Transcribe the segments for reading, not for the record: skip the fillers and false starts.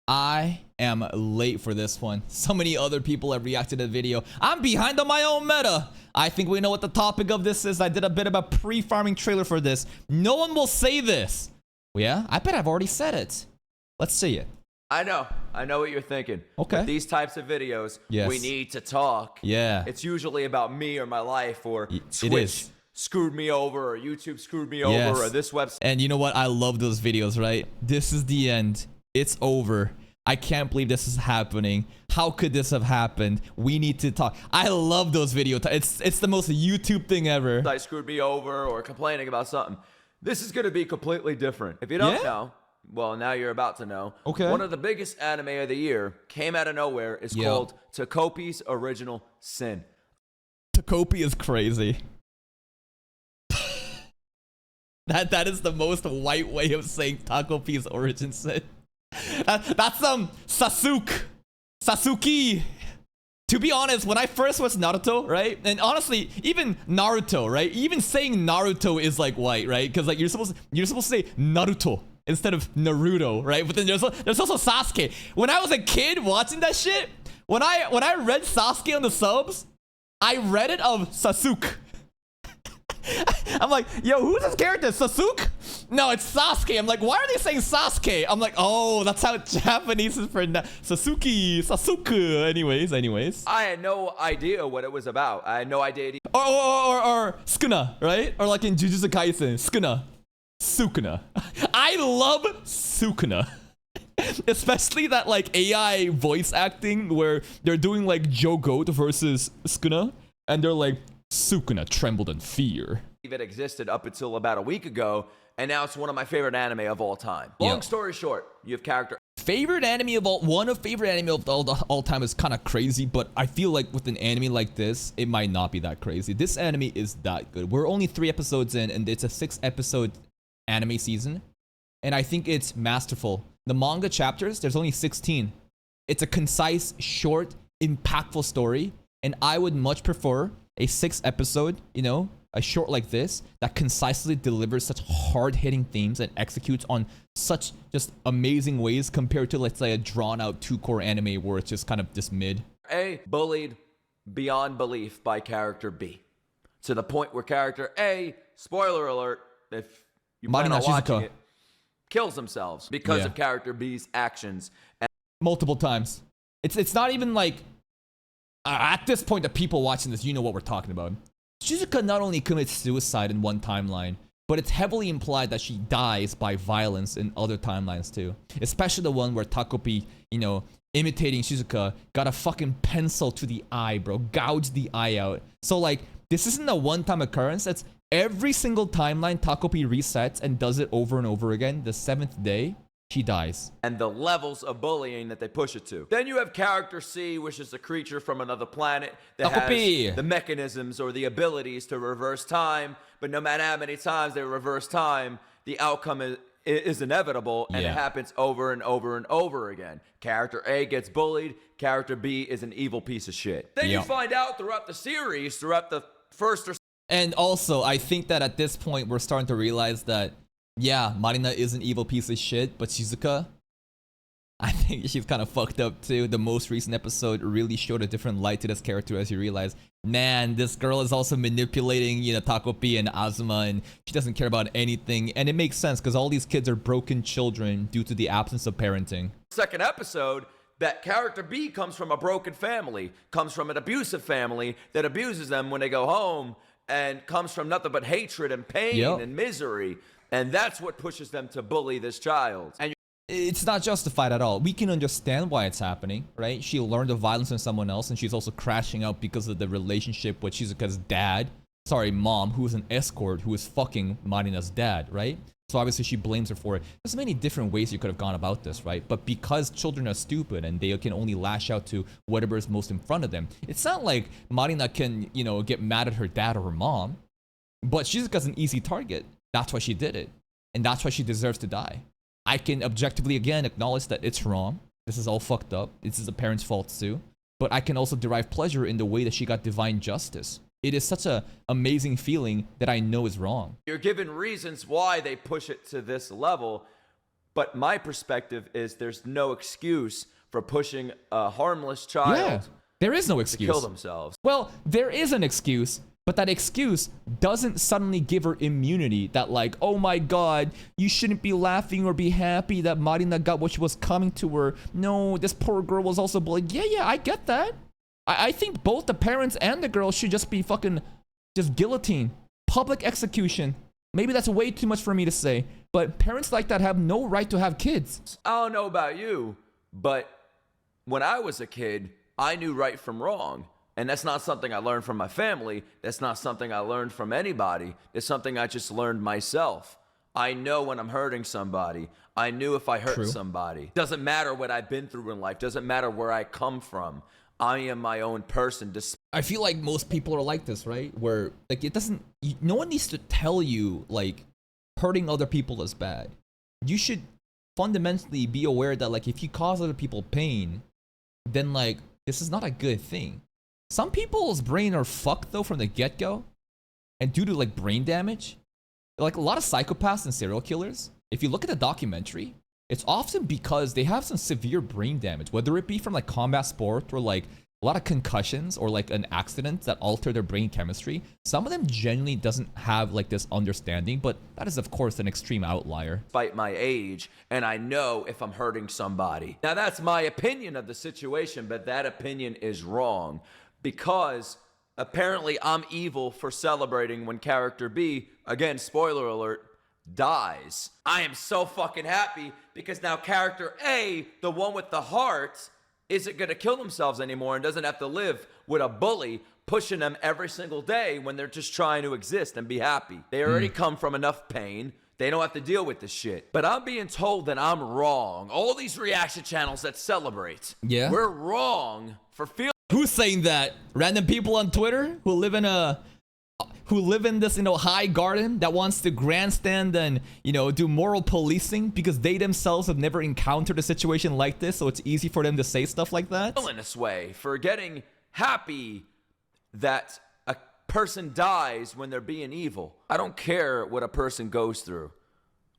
I am late for this one. So many other people have reacted to the video. I'm behind on my own meta. I think we know what the topic of this is. I did a bit of a pre-farming trailer for this. No one will say this. Yeah, I bet I've already said it. Let's see it. I know what you're thinking. Okay. With these types of videos, Yes. we need to talk. Yeah. It's usually about me or my life, or It Twitch is. screwed me over, or YouTube screwed me Yes. over, or this website. And you know what? I love those videos, right? This is the end. It's over. I can't believe this is happening. How could this have happened? We need to talk. I love those videos. It's the most YouTube thing ever. Site screwed me over, or complaining about something. This is going to be completely different. If you don't Yeah? know, well, now you're about to know. Okay. One of the biggest anime of the year came out of nowhere. It's called Takopi's Original Sin. Takopi is crazy. That is the most white way of saying Takopi's origin sin. That's Sasuke. To be honest, when I first watched Naruto, right? And honestly, even Naruto, right? Even saying Naruto is like white, right? Because like you're supposed to say Naruto instead of Naruto, right? But then there's also Sasuke. When I was a kid watching that shit, when I read Sasuke on the subs, I read it of Sasuke. I'm like, yo, who's this character? Sasuke? No, it's Sasuke. I'm like, why are they saying Sasuke? I'm like, oh, that's how Japanese is for Sasuke. Anyways. I had no idea what it was about. I had no idea. Or Sukuna, right? Or like in Jujutsu Kaisen, Sukuna. I love Sukuna. Especially that like AI voice acting where they're doing like Joe Goat versus Sukuna, and they're like, Sukuna trembled in fear. It existed up until about a week ago, and now it's one of my favorite anime of all time. Long story short, you have character. Favorite anime of all time is kind of crazy, but I feel like with an anime like this, it might not be that crazy. This anime is that good. We're only 3 episodes in, and it's a 6-episode anime season, and I think it's masterful. The manga chapters, there's only 16. It's a concise, short, impactful story, and I would much prefer a 6-episode, a short like this that concisely delivers such hard-hitting themes and executes on such just amazing ways compared to, let's say, a drawn-out 2-core anime where it's just kind of just mid. A, bullied beyond belief by character B, to the point where character A, spoiler alert, if you plan on watching it, kills themselves because of character B's actions. And multiple times. It's not even like at this point, the people watching this, you know what we're talking about. Shizuka not only commits suicide in one timeline, but it's heavily implied that she dies by violence in other timelines too. Especially the one where Takopi, imitating Shizuka, got a fucking pencil to the eye, bro. Gouged the eye out. So like, this isn't a one-time occurrence. It's every single timeline Takopi resets and does it over and over again. The 7th day, she dies. And the levels of bullying that they push it to. Then you have character C, which is a creature from another planet that has the mechanisms or the abilities to reverse time. But no matter how many times they reverse time, the outcome is inevitable, and it happens over and over and over again. Character A gets bullied. Character B is an evil piece of shit. Then you find out throughout the series, throughout the first or... And also, I think that at this point, we're starting to realize that yeah, Marina is an evil piece of shit, but Shizuka, I think she's kind of fucked up too. The most recent episode really showed a different light to this character as you realize, man, this girl is also manipulating, Takopi and Azuma, and she doesn't care about anything. And it makes sense because all these kids are broken children due to the absence of parenting. Second episode, that character B comes from a broken family, comes from an abusive family that abuses them when they go home, and comes from nothing but hatred and pain and misery. And that's what pushes them to bully this child. And it's not justified at all. We can understand why it's happening, right? She learned of violence from someone else, and she's also crashing out because of the relationship with Shizuka's mom, who is an escort, who is fucking Marina's dad, right? So obviously she blames her for it. There's many different ways you could have gone about this, right? But because children are stupid and they can only lash out to whatever is most in front of them, it's not like Marina can, get mad at her dad or her mom. But Shizuka's an easy target. That's why she did it. And that's why she deserves to die. I can objectively, again, acknowledge that it's wrong. This is all fucked up. This is the parents' fault too. But I can also derive pleasure in the way that she got divine justice. It is such an amazing feeling that I know is wrong. You're given reasons why they push it to this level, But my perspective is there's no excuse for pushing a harmless child there is no to excuse. kill themselves. Well, there is an excuse, but that excuse doesn't suddenly give her immunity that like, oh my god, you shouldn't be laughing or be happy that Marina got what was coming to her. No, this poor girl was also bullied. Yeah, I get that. I think both the parents and the girl should just be fucking just guillotine. Public execution. Maybe that's way too much for me to say, but parents like that have no right to have kids. I don't know about you, but when I was a kid, I knew right from wrong. And that's not something I learned from my family. That's not something I learned from anybody. It's something I just learned myself. I know when I'm hurting somebody. I knew if I hurt somebody. Doesn't matter what I've been through in life. Doesn't matter where I come from. I am my own person. I feel like most people are like this, right? Where like it doesn't, no one needs to tell you like hurting other people is bad. You should fundamentally be aware that like if you cause other people pain, then like this is not a good thing. Some people's brain are fucked though from the get-go, and due to like brain damage, like a lot of psychopaths and serial killers, if you look at the documentary, it's often because they have some severe brain damage, whether it be from like combat sport or like a lot of concussions or like an accident that alter their brain chemistry. Some of them genuinely doesn't have like this understanding, but that is of course an extreme outlier. Despite my age, and I know if I'm hurting somebody. Now that's my opinion of the situation, but that opinion is wrong because apparently I'm evil for celebrating when character B, again, spoiler alert, dies. I am so fucking happy because now character A, the one with the heart, isn't gonna kill themselves anymore and doesn't have to live with a bully pushing them every single day when they're just trying to exist and be happy. They already come from enough pain. They don't have to deal with this shit. But I'm being told that I'm wrong. All these reaction channels that celebrate. Yeah. We're wrong for feeling. Who's saying that? Random people on Twitter who live in this, high garden that wants to grandstand and, do moral policing because they themselves have never encountered a situation like this, so it's easy for them to say stuff like that? In this way, for getting happy that a person dies when they're being evil. I don't care what a person goes through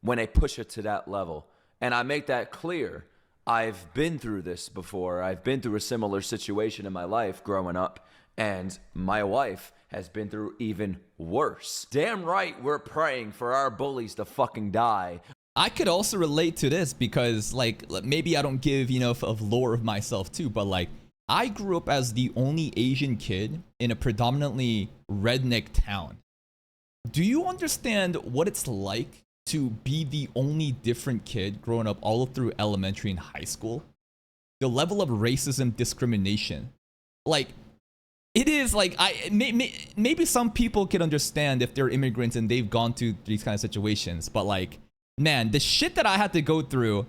when they push it to that level. And I make that clear. I've been through this before. I've been through a similar situation in my life growing up. And my wife has been through even worse. Damn right, we're praying for our bullies to fucking die. I could also relate to this because, like, maybe I don't give enough of lore of myself too, but like, I grew up as the only Asian kid in a predominantly redneck town. Do you understand what it's like to be the only different kid growing up all through elementary and high school? The level of racism, discrimination, like, it is like, maybe some people can understand if they're immigrants and they've gone through these kind of situations, but like, man, the shit that I had to go through,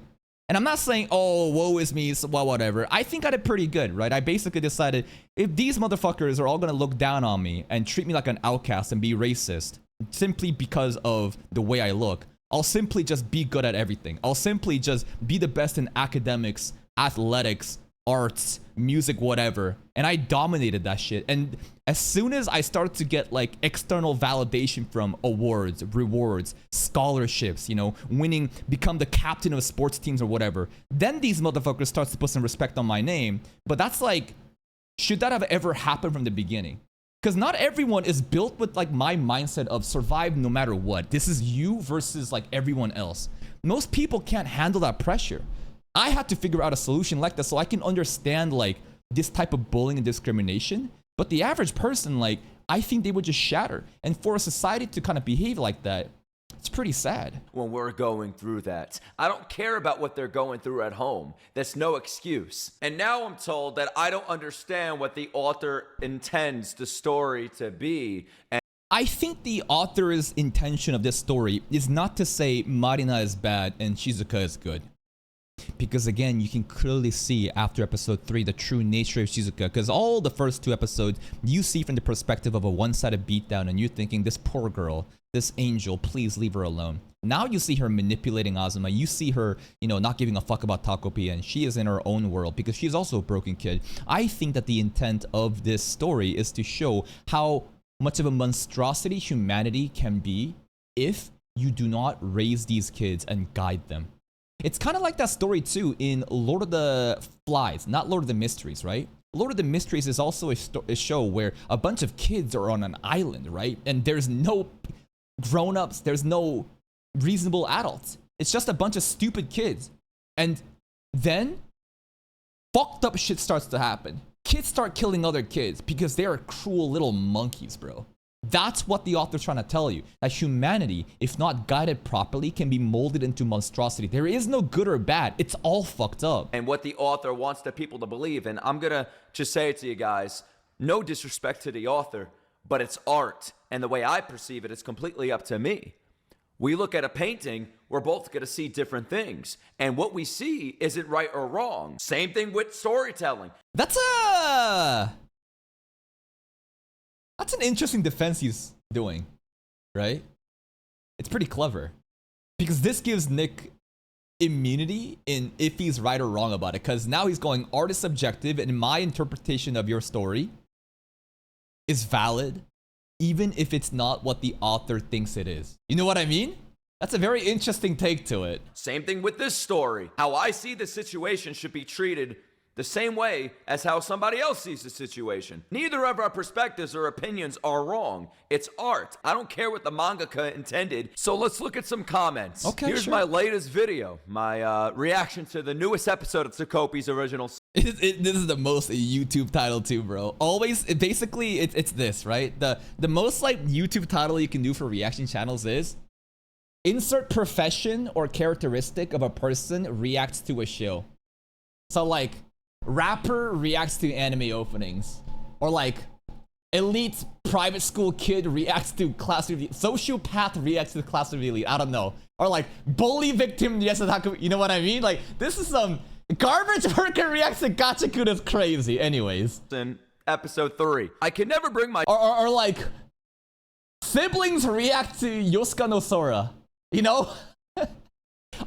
and I'm not saying, oh, woe is me, so, well, whatever. I think I did pretty good, right? I basically decided if these motherfuckers are all gonna look down on me and treat me like an outcast and be racist simply because of the way I look, I'll simply just be good at everything. I'll simply just be the best in academics, athletics, arts, music, whatever. And I dominated that shit. And as soon as I started to get like external validation from awards, rewards, scholarships, winning, become the captain of sports teams or whatever, then these motherfuckers start to put some respect on my name. But that's like, should that have ever happened from the beginning? Because not everyone is built with like my mindset of survive no matter what. This is you versus like everyone else. Most people can't handle that pressure. I had to figure out a solution like this so I can understand like this type of bullying and discrimination. But the average person, like, I think they would just shatter. And for a society to kind of behave like that, it's pretty sad. When we're going through that, I don't care about what they're going through at home. That's no excuse. And now I'm told that I don't understand what the author intends the story to be. And I think the author's intention of this story is not to say Marina is bad and Shizuka is good. Because again, you can clearly see after episode 3 the true nature of Shizuka, because all the first 2 episodes you see from the perspective of a one-sided beatdown and you're thinking, this poor girl, this angel, please leave her alone. Now you see her manipulating Azuma, you see her, not giving a fuck about Takopi, and she is in her own world because she's also a broken kid. I think that the intent of this story is to show how much of a monstrosity humanity can be if you do not raise these kids and guide them. It's kind of like that story too in Lord of the Flies, not Lord of the Mysteries, right? Lord of the Mysteries is also a show where a bunch of kids are on an island, right? And there's no grown-ups, there's no reasonable adults. It's just a bunch of stupid kids. And then fucked up shit starts to happen. Kids start killing other kids because they are cruel little monkeys, bro. That's what the author's trying to tell you. That humanity, if not guided properly, can be molded into monstrosity. There is no good or bad. It's all fucked up. And what the author wants the people to believe, and I'm gonna just say it to you guys, no disrespect to the author, but it's art. And the way I perceive it is completely up to me. We look at a painting, we're both going to see different things. And what we see isn't right or wrong. Same thing with storytelling. That's an interesting defense he's doing, right? It's pretty clever. Because this gives Nick immunity in if he's right or wrong about it. Because now he's going, art is subjective, and my interpretation of your story is valid, even if it's not what the author thinks it is. You know what I mean? That's a very interesting take to it. Same thing with this story. How I see the situation should be treated the same way as how somebody else sees the situation. Neither of our perspectives or opinions are wrong. It's art. I don't care what the mangaka intended. So let's look at some comments. Okay, Here's sure. my latest video, my reaction to the newest episode of Sokopi's original. This is the most YouTube title too, bro. Always, basically, it's this, right? The most like YouTube title you can do for reaction channels is insert profession or characteristic of a person reacts to a show. So like, rapper reacts to anime openings, or like elite private school kid reacts to class review, sociopath reacts to the class review elite. I don't know, or like bully victim reacts to, you know what I mean? Like this is some garbage worker reacts to Gachaku. That's crazy. Anyways, In episode 3, I can never bring my or like siblings react to Yosuka no Sora. You know,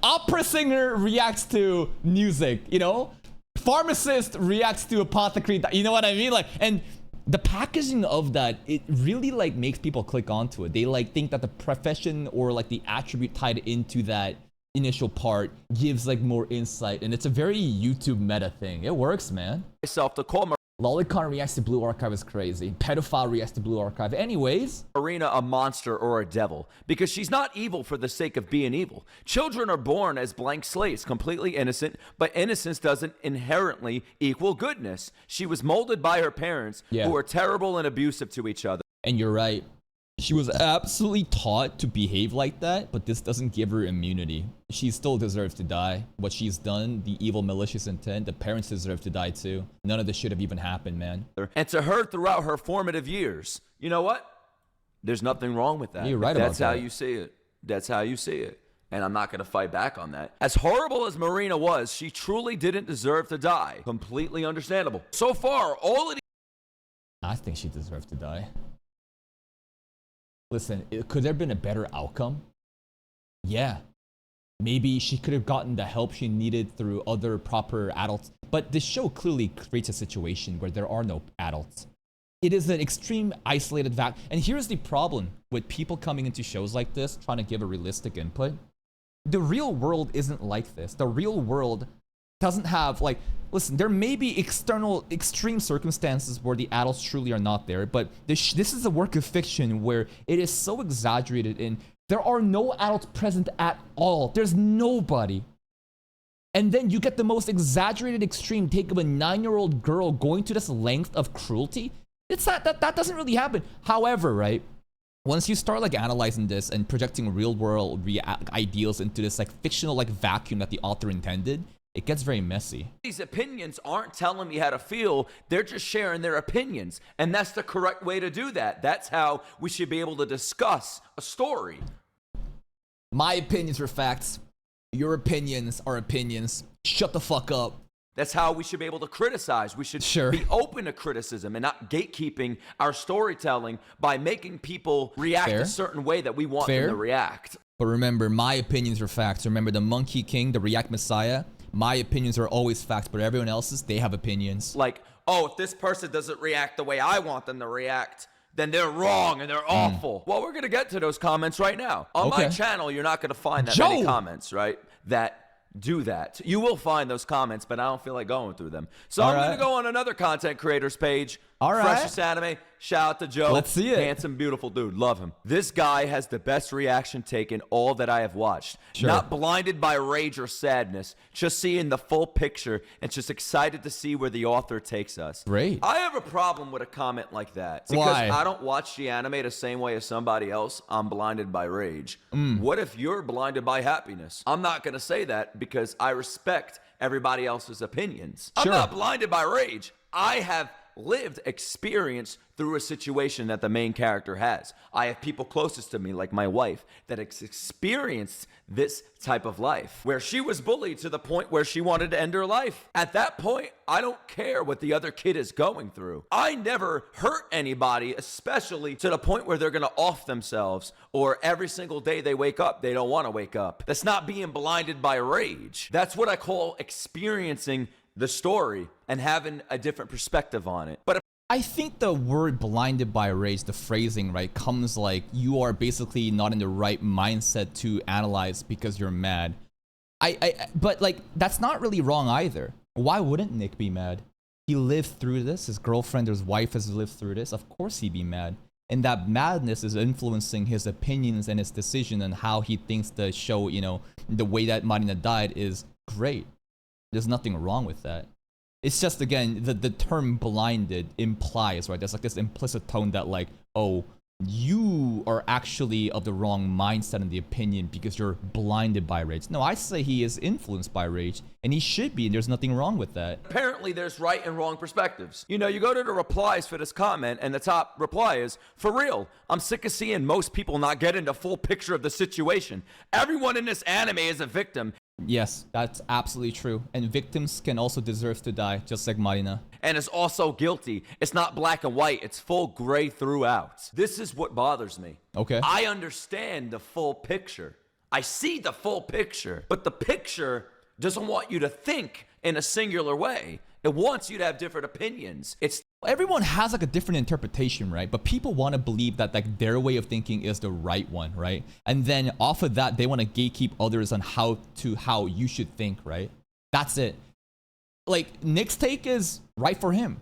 opera singer reacts to music. You know. Pharmacist reacts to apothecary. You know what I mean? Like, and the packaging of that, it really like makes people click onto it. They like think that the profession or like the attribute tied into that initial part gives like more insight, and it's a very YouTube meta thing. It works, man. myself to call Lolicon reacts to Blue Archive is crazy. Pedophile reacts to Blue Archive. Anyways, Marina a monster or a devil because she's not evil for the sake of being evil. Children are born as blank slates, completely innocent, but innocence doesn't inherently equal goodness. She was molded by her parents who were terrible and abusive to each other. And you're right. She was absolutely taught to behave like that, but this doesn't give her immunity. She still deserves to die. What she's done, the evil, malicious intent, the parents deserve to die too. None of this should have even happened, man. And to her throughout her formative years, you know what? There's nothing wrong with that. You're right about that. That's how you see it. That's how you see it. And I'm not going to fight back on that. As horrible as Marina was, she truly didn't deserve to die. Completely understandable. So far, all of the... I think she deserved to die. Listen, could there have been a better outcome? Yeah. Maybe she could have gotten the help she needed through other proper adults. But this show clearly creates a situation where there are no adults. It is an extreme isolated fact. And here's the problem with people coming into shows like this, trying to give a realistic input. The real world isn't like this. The real world doesn't have, like, listen, there may be external extreme circumstances where the adults truly are not there, but this is a work of fiction where it is so exaggerated in there are no adults present at all. There's nobody. And then you get the most exaggerated extreme take of a 9-year-old girl going to this length of cruelty. It's not, that doesn't really happen. However, right, once you start like analyzing this and projecting real world ideals into this like fictional like vacuum that the author intended, it gets very messy. These opinions aren't telling me how to feel. They're just sharing their opinions. And that's the correct way to do that. That's how we should be able to discuss a story. My opinions are facts. Your opinions are opinions. Shut the fuck up. That's how we should be able to criticize. We should be open to criticism and not gatekeeping our storytelling by making people react a certain way that we want them to react. But remember, my opinions are facts. Remember the Monkey King, the React Messiah? My opinions are always facts, but everyone else's, they have opinions. Like, oh, if this person doesn't react the way I want them to react, then they're wrong and they're awful. Well, we're going to get to those comments right now. On my channel, you're not going to find that many comments, right? That do that. You will find those comments, but I don't feel like going through them. So All I'm right. going to go on another content creator's page. All right. Freshest Anime. Shout out to Joe. Let's see it. Handsome, beautiful dude. Love him. This guy has the best reaction take in all that I have watched. Sure. Not blinded by rage or sadness, just seeing the full picture and just excited to see where the author takes us. Great. I have a problem with a comment like that. Because Why? I don't watch the anime the same way as somebody else. I'm blinded by rage. What if you're blinded by happiness? I'm not going to say that because I respect everybody else's opinions. Sure. I'm not blinded by rage. I have lived experience through a situation that the main character has. I have people closest to me, like my wife, that experienced this type of life where she was bullied to the point where she wanted to end her life. At that point, I don't care what the other kid is going through. I never hurt anybody, especially to the point where they're going to off themselves, or every single day they wake up, they don't want to wake up. That's not being blinded by rage. That's what I call experiencing the story and having a different perspective on it. But I think the word blinded by rage, the phrasing, right, comes like you are basically not in the right mindset to analyze because you're mad. But like, that's not really wrong either. Why wouldn't Nick be mad? He lived through this. His girlfriend, his wife has lived through this. Of course he'd be mad. And that madness is influencing his opinions and his decision and how he thinks the show, you know, the way that Marina died is great. There's nothing wrong with that. It's just, again, the term blinded implies, right? There's like this implicit tone that like, oh, you are actually of the wrong mindset and the opinion because you're blinded by rage. No, I say he is influenced by rage, and he should be, and there's nothing wrong with that. apparently there's right and wrong perspectives. You know, you go to the replies for this comment, and the top reply is, for real, I'm sick of seeing most people not getting the full picture of the situation. Everyone in this anime is a victim, Yes, that's absolutely true. And victims can also deserve to die, just like Marina. and is also guilty. It's not black and white, it's full gray throughout. This is what bothers me. Okay. I understand the full picture. I see the full picture, but the picture doesn't want you to think in a singular way. It wants you to have different opinions. It's Everyone has like a different interpretation, right? But people want to believe that like their way of thinking is the right one, right? And then off of that, they want to gatekeep others on how you should think, right? That's it. Like Nick's take is right for him.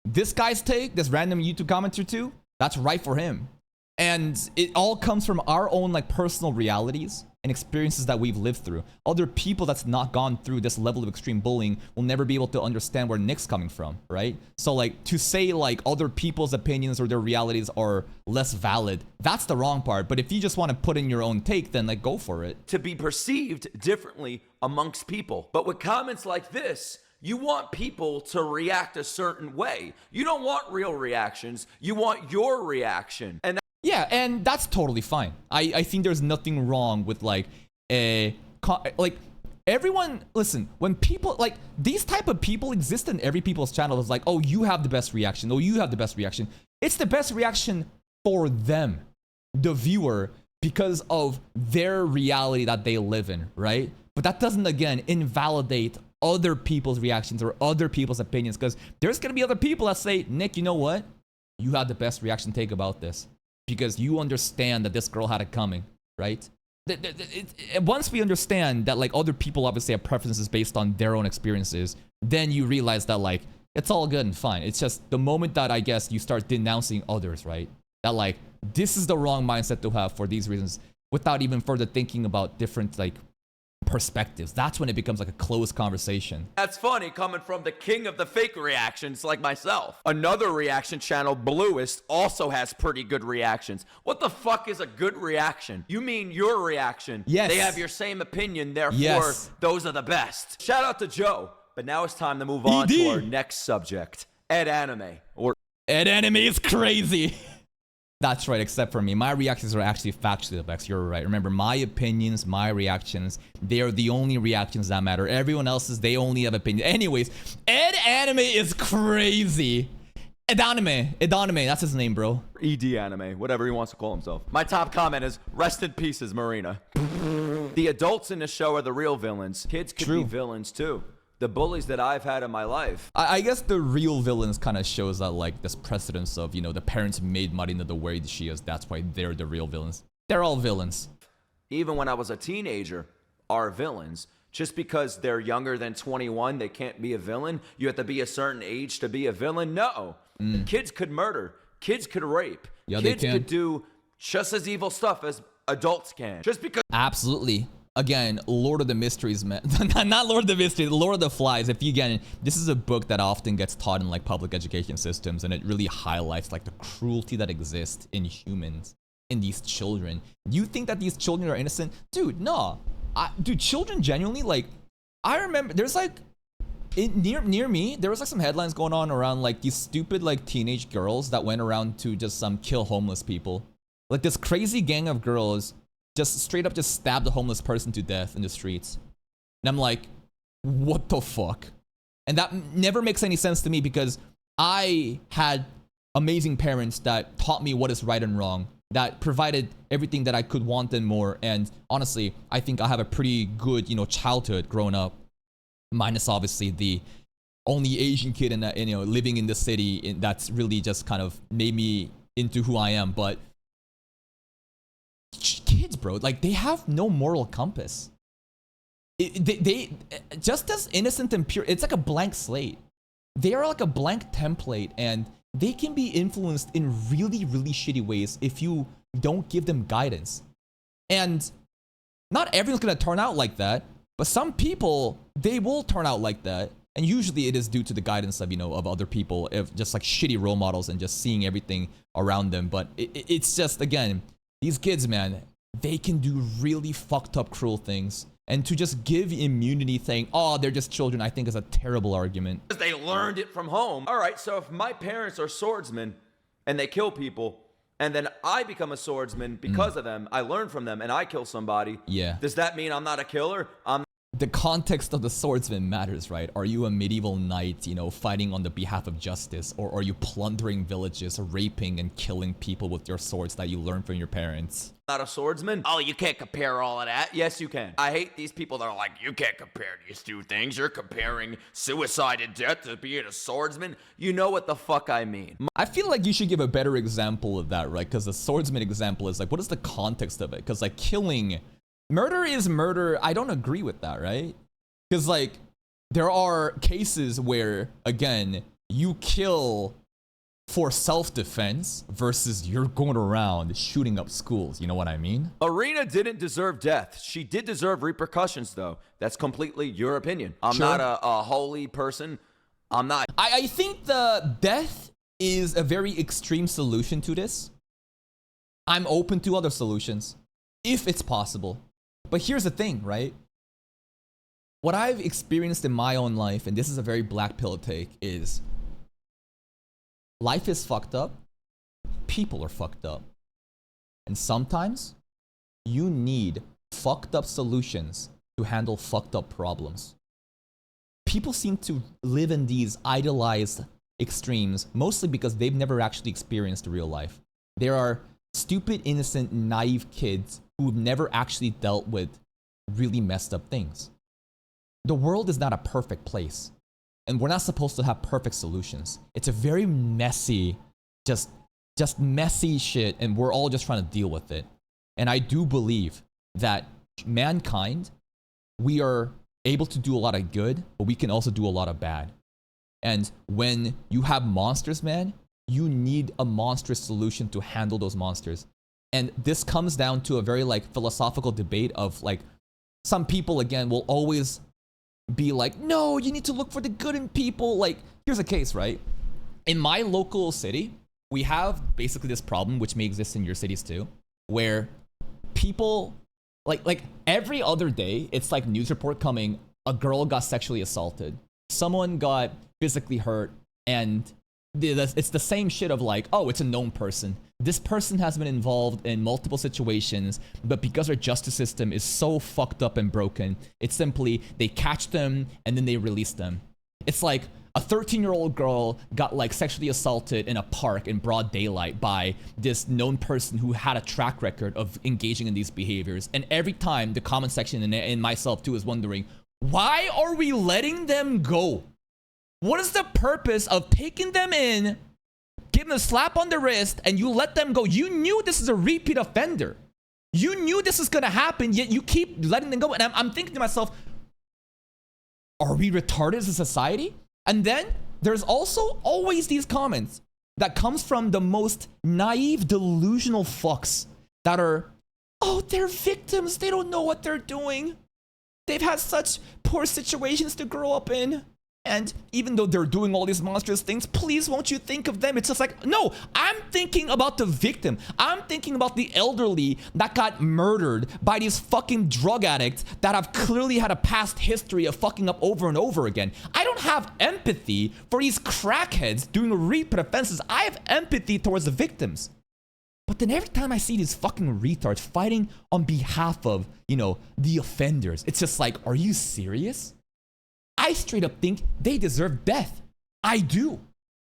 This guy's take, this random YouTube commenter too, that's right for him. And it all comes from our own like personal realities and experiences that we've lived through. Other people that's not gone through this level of extreme bullying will never be able to understand where Nick's coming from, right? So like to say like other people's opinions or their realities are less valid, that's the wrong part. But if you just want to put in your own take, then like go for it. to be perceived differently amongst people. But with comments like this, you want people to react a certain way. You don't want real reactions. You want your reaction. And Yeah, and that's totally fine. I think there's nothing wrong with like everyone, listen, when people like these type of people exist in every people's channel. It's like, oh, you have the best reaction. Oh, you have the best reaction. It's the best reaction for them, the viewer, because of their reality that they live in, right? But that doesn't, again, invalidate other people's reactions or other people's opinions, because there's going to be other people that say, Nick, you know what? You had the best reaction take about this because you understand that this girl had it coming, right? Once we understand that like other people obviously have preferences based on their own experiences, then you realize that like it's all good and fine. It's just the moment that I guess you start denouncing others, right? That like this is the wrong mindset to have for these reasons without even further thinking about different like perspectives. That's when it becomes like a closed conversation. that's funny coming from the king of the fake reactions like myself. Another reaction channel, Bluest, also has pretty good reactions. What the fuck is a good reaction? You mean your reaction? Yes. They have your same opinion, therefore Yes. those are the best. Shout out to Joe. But now it's time to move on to ED. our next subject, Ed Anime, or Ed Anime is crazy. That's right, except for me. My reactions are actually factually the best. You're right. Remember, my opinions, my reactions, they are the only reactions that matter. Everyone else's, they only have opinions. Anyways, Ed Anime is crazy. Ed Anime, that's his name, bro. ED Anime, whatever he wants to call himself. My top comment is, rest in pieces, Marina. The adults in the show are the real villains. Kids could True. be villains too. The bullies that I've had in my life. I guess the real villains kind of shows that like this precedence of, you know, the parents made Marina the way that she is. That's why they're the real villains. They're all villains. Even when I was a teenager, are villains Just because they're younger than 21, they can't be a villain? You have to be a certain age to be a villain? No. Kids could murder. Kids could rape. Yeah, kids could do just as evil stuff as adults can. Just because... Absolutely. Again, Lord of the Mysteries, man. Not Lord of the Mysteries, Lord of the Flies. If you again, this is a book that often gets taught in like public education systems, and it really highlights like the cruelty that exists in humans, in these children. Do you think that these children are innocent? Dude, no. Dude, children genuinely, like, I remember there's like near me, there was like some headlines going on around like these stupid like teenage girls that went around to just kill homeless people. Like this crazy gang of girls just straight up just stabbed a homeless person to death in the streets. And I'm like, what the fuck? And that never makes any sense to me because I had amazing parents that taught me what is right and wrong, that provided everything that I could want and more. And honestly, I think I have a pretty good, childhood growing up. Minus obviously the only Asian kid in that, living in the city that's really just kind of made me into who I am. But kids, bro, like they have no moral compass. They just as innocent and pure. It's like a blank slate. They are like a blank template, and they can be influenced in really, really shitty ways if you don't give them guidance. And not everyone's gonna turn out like that, but some people, they will turn out like that. And usually it is due to the guidance of, of other people, of just like shitty role models and just seeing everything around them. But it's just, again, these kids, man, they can do really fucked up, cruel things. And to just give immunity saying, oh, they're just children, I think is a terrible argument. They learned it from home. All right, so if my parents are swordsmen and they kill people, and then I become a swordsman because of them, I learn from them and I kill somebody. Yeah. Does that mean I'm not a killer? The context of the swordsman matters, right? Are you a medieval knight, fighting on the behalf of justice? Or are you plundering villages, raping and killing people with your swords that you learned from your parents? Not a swordsman? Oh, you can't compare all of that. Yes, you can. I hate these people that are like, you can't compare these two things. You're comparing suicide and death to being a swordsman. You know what the fuck I mean. I feel like you should give a better example of that, right? Because the swordsman example is like, what is the context of it? Because like killing... Murder is murder. I don't agree with that, right? Because, like, there are cases where, again, you kill for self-defense versus you're going around shooting up schools. You know what I mean? Irina didn't deserve death. She did deserve repercussions, though. That's completely your opinion. I'm not a holy person. I'm not. I think the death is a very extreme solution to this. I'm open to other solutions, if it's possible. But here's the thing, right? What I've experienced in my own life, and this is a very black pill take, is life is fucked up, people are fucked up. And sometimes you need fucked up solutions to handle fucked up problems. People seem to live in these idealized extremes, mostly because they've never actually experienced real life. There are stupid, innocent, naive kids who've never actually dealt with really messed up things. The world is not a perfect place, and we're not supposed to have perfect solutions. It's a very messy, just messy shit, and we're all just trying to deal with it. And I do believe that mankind, we are able to do a lot of good, but we can also do a lot of bad. And when you have monsters, man, you need a monstrous solution to handle those monsters. And this comes down to a very like philosophical debate of like, some people again will always be like, no, you need to look for the good in people. Like, here's a case, right? In my local city, we have basically this problem, which may exist in your cities too, where people like every other day, it's like news report coming, a girl got sexually assaulted, someone got physically hurt, and it's the same shit of like, oh, it's a known person. This person has been involved in multiple situations, but because our justice system is so fucked up and broken, it's simply they catch them and then they release them. It's like a 13-year-old girl got like sexually assaulted in a park in broad daylight by this known person who had a track record of engaging in these behaviors. And every time the comment section and myself too is wondering, why are we letting them go? What is the purpose of taking them in, giving them a slap on the wrist, and you let them go? You knew this is a repeat offender. You knew this is going to happen, yet you keep letting them go. And I'm thinking to myself, Are we retarded as a society? And then there's also always these comments that comes from the most naive, delusional fucks that are, oh, they're victims. They don't know what they're doing. They've had such poor situations to grow up in. And even though they're doing all these monstrous things, please won't you think of them? It's just like, no, I'm thinking about the victim. I'm thinking about the elderly that got murdered by these fucking drug addicts that have clearly had a past history of fucking up over and over again. I don't have empathy for these crackheads doing repeat offenses. I have empathy towards the victims. But then every time I see these fucking retards fighting on behalf of, you know, the offenders, it's just like, are you serious? I straight up think they deserve death. I do.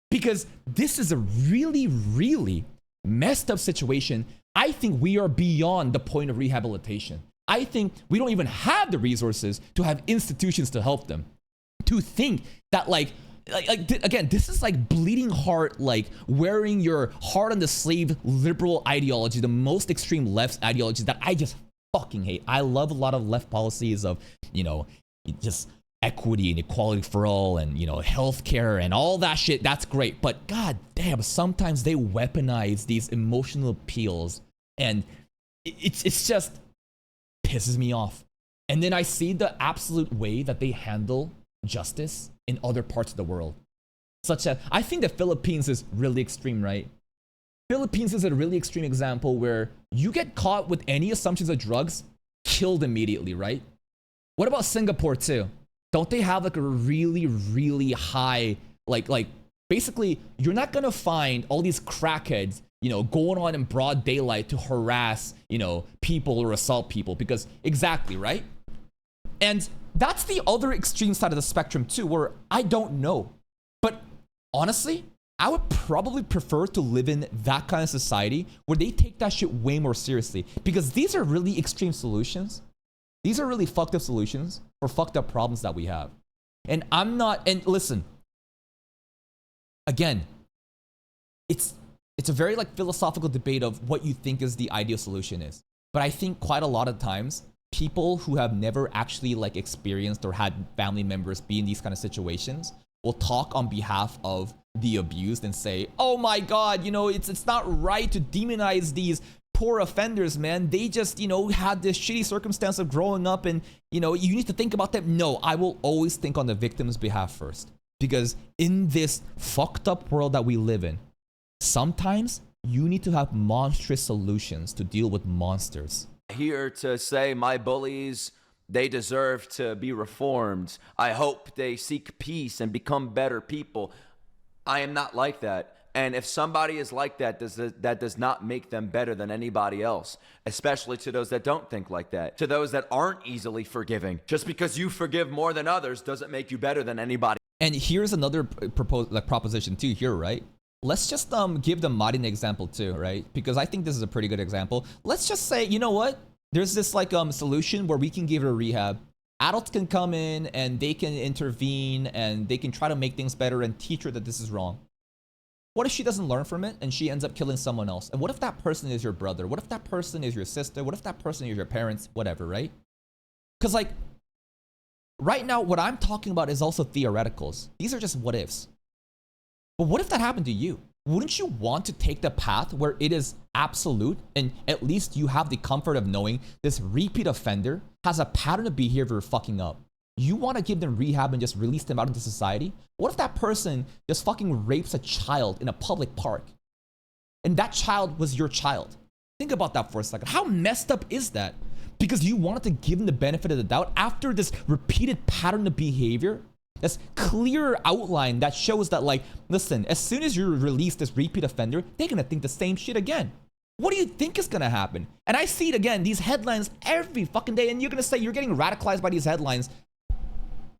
Because this is a really, really messed up situation. I think we are beyond the point of rehabilitation. I think we don't even have the resources to have institutions to help them. To think that again, this is like bleeding heart, like wearing your heart on the sleeve liberal ideology, the most extreme left ideology that I just fucking hate. I love a lot of left policies of, you know, just equity and equality for all and, you know, healthcare and all that shit. That's great. But god damn, sometimes they weaponize these emotional appeals and it's just pisses me off. And then I see the absolute way that they handle justice in other parts of the world. Such as, I think the Philippines is really extreme, right? Philippines is a really extreme example where you get caught with any assumptions of drugs, killed immediately, right? What about Singapore too? Don't they have like a really, really high, like basically you're not gonna find all these crackheads, you know, going on in broad daylight to harass, you know, people or assault people because exactly, right? And that's the other extreme side of the spectrum too, where I don't know. But honestly, I would probably prefer to live in that kind of society where they take that shit way more seriously because these are really extreme solutions. These are really fucked up solutions for fucked up problems that we have. And I'm not, and listen, again, it's a very like philosophical debate of what you think is the ideal solution is. But I think quite a lot of times, people who have never actually like experienced or had family members be in these kind of situations will talk on behalf of the abused and say, oh my God, you know, it's not right to demonize these poor offenders, man. They just, you know, had this shitty circumstance of growing up and, you know, you need to think about them. No, I will always think on the victim's behalf first. Because in this fucked up world that we live in, sometimes you need to have monstrous solutions to deal with monsters. Here to say my bullies, they deserve to be reformed. I hope they seek peace and become better people. I am not like that. And if somebody is like that, that does not make them better than anybody else, especially to those that don't think like that, to those that aren't easily forgiving. Just because you forgive more than others doesn't make you better than anybody. And here's another proposition too here, right? Let's just give the Marin example too, right? Because I think this is a pretty good example. Let's just say, you know what? There's this like solution where we can give her rehab. Adults can come in and they can intervene and they can try to make things better and teach her that this is wrong. What if she doesn't learn from it and she ends up killing someone else? And what if that person is your brother? What if that person is your sister? What if that person is your parents? Whatever, right? Because like, right now, what I'm talking about is also theoreticals. These are just what ifs. But what if that happened to you? Wouldn't you want to take the path where it is absolute and at least you have the comfort of knowing this repeat offender has a pattern of behavior fucking up? You want to give them rehab and just release them out into society? What if that person just fucking rapes a child in a public park? And that child was your child. Think about that for a second. How messed up is that? Because you wanted to give them the benefit of the doubt after this repeated pattern of behavior, this clear outline that shows that like, listen, as soon as you release this repeat offender, they're gonna think the same shit again. What do you think is gonna happen? And I see it again, these headlines every fucking day, and you're gonna say you're getting radicalized by these headlines.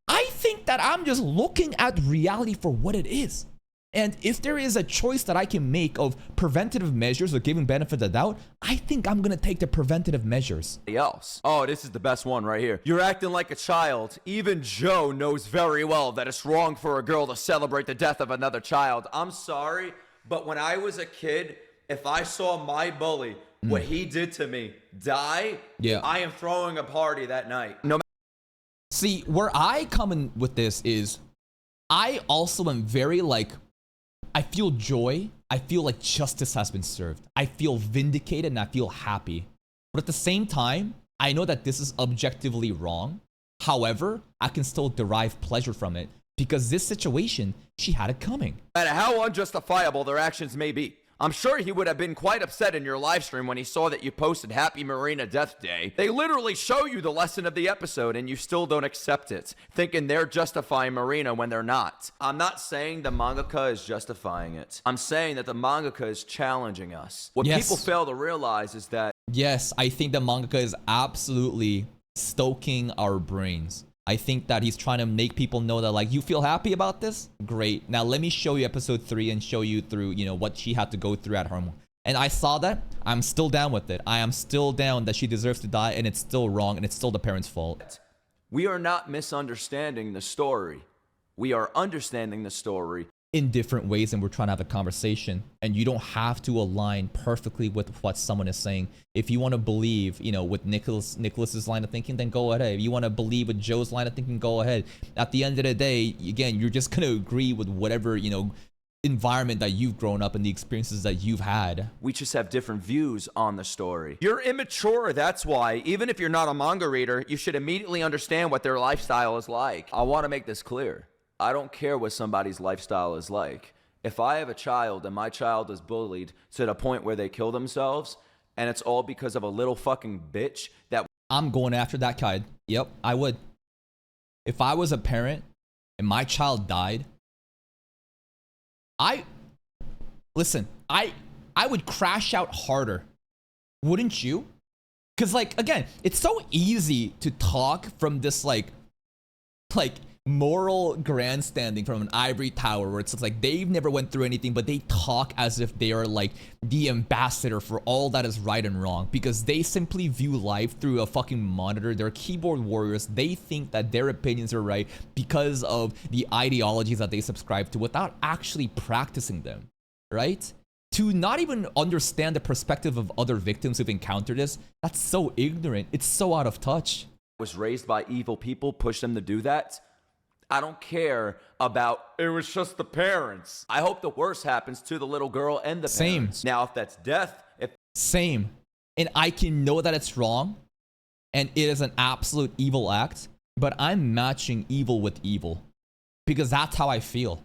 I think that I'm just looking at reality for what it is. And if there is a choice that I can make of preventative measures or giving benefit of the doubt, I think I'm gonna take the preventative measures. Else. Oh, this is the best one right here. You're acting like a child. Even Joe knows very well that it's wrong for a girl to celebrate the death of another child. I'm sorry, but when I was a kid, if I saw my bully, what he did to me, die, I am throwing a party that night. No See, where I come in with this is I also am very like, I feel joy. I feel like justice has been served. I feel vindicated and I feel happy. But at the same time, I know that this is objectively wrong. However, I can still derive pleasure from it because this situation, she had it coming. No matter how unjustifiable their actions may be. I'm sure he would have been quite upset in your live stream when he saw that you posted Happy Marina Death Day. They literally show you the lesson of the episode and you still don't accept it, thinking they're justifying Marina when they're not. I'm not saying the mangaka is justifying it. I'm saying that the mangaka is challenging us. What people fail to realize is that... Yes, I think the mangaka is absolutely stoking our brains. I think that he's trying to make people know that, like, you feel happy about this? Great. Now let me show you episode 3 and show you through, you know, what she had to go through at home. And I saw that. I'm still down with it. I am still down that she deserves to die, and it's still wrong, and it's still the parents' fault. We are not misunderstanding the story. We are understanding the story in different ways, and we're trying to have a conversation, and you don't have to align perfectly with what someone is saying. If you want to believe, you know, with Nicholas's line of thinking, then go ahead. If you want to believe with Joe's line of thinking, go ahead. At the end of the day, again, you're just going to agree with whatever, you know, environment that you've grown up and the experiences that you've had. We just have different views on the story. You're immature, that's why. Even if you're not a manga reader, you should immediately understand what their lifestyle is like. I want to make this clear. I don't care what somebody's lifestyle is like. If I have a child and my child is bullied to the point where they kill themselves, and it's all because of a little fucking bitch that... I'm going after that kid. Yep, I would. If I was a parent and my child died, Listen, I would crash out harder. Wouldn't you? Because, like, again, it's so easy to talk from this, like moral grandstanding from an ivory tower where it's like they've never went through anything, but they talk as if they are like the ambassador for all that is right and wrong because they simply view life through a fucking monitor. They're keyboard warriors. They think that their opinions are right because of the ideologies that they subscribe to without actually practicing them, right? To not even understand the perspective of other victims who've encountered this, that's so ignorant. It's so out of touch. Was raised by evil people, push them to do that. I don't care about, it was just the parents. I hope the worst happens to the little girl and the parents. Now, if that's death, Same. And I can know that it's wrong, and it is an absolute evil act, but I'm matching evil with evil, because that's how I feel.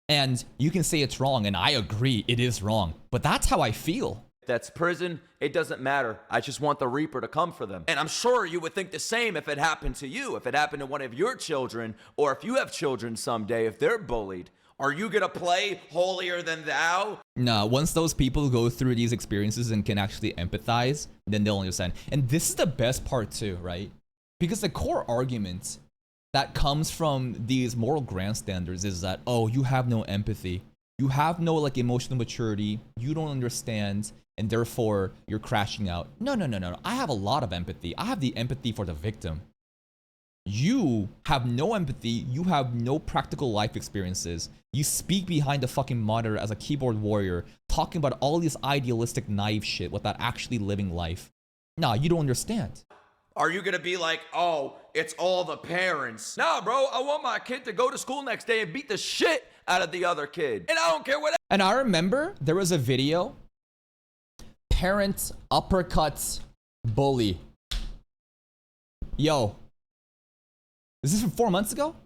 And you can say it's wrong, and I agree it is wrong, but that's how I feel. That's prison, it doesn't matter. I just want the Reaper to come for them. And I'm sure you would think the same if it happened to you, if it happened to one of your children, or if you have children someday, if they're bullied. Are you gonna play holier than thou? No, once those people go through these experiences and can actually empathize, then they'll understand. And this is the best part too, right? Because the core argument that comes from these moral grandstanders is that, oh, you have no empathy. You have no like emotional maturity. You don't understand. And therefore, you're crashing out. No. I have a lot of empathy. I have the empathy for the victim. You have no empathy. You have no practical life experiences. You speak behind the fucking monitor as a keyboard warrior, talking about all this idealistic, naive shit without actually living life. Nah, you don't understand. Are you gonna be like, oh, it's all the parents? Nah, bro, I want my kid to go to school next day and beat the shit out of the other kid. And I don't care what... And I remember there was a video... Parent uppercuts bully. Yo. Is this from 4 months ago?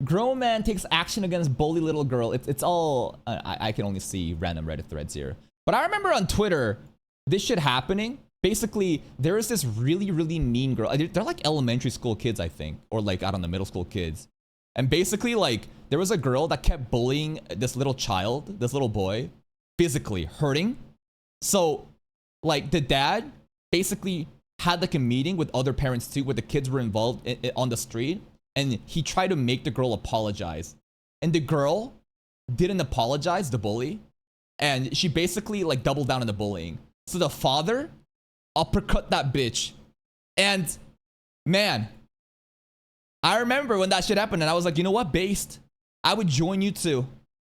Grown man takes action against bully little girl. It's all... I can only see random Reddit threads here. But I remember on Twitter, this shit happening. Basically, there is this really, really mean girl. They're like elementary school kids, I think. Or like, I don't know, middle school kids. And basically, like, there was a girl that kept bullying this little child, this little boy, physically hurting. So, like, the dad basically had like a meeting with other parents too, where the kids were involved on the street, and he tried to make the girl apologize. And the girl didn't apologize, the bully, and she basically like doubled down on the bullying. So the father uppercut that bitch. And man, I remember when that shit happened, and I was like, you know what, based, I would join you too.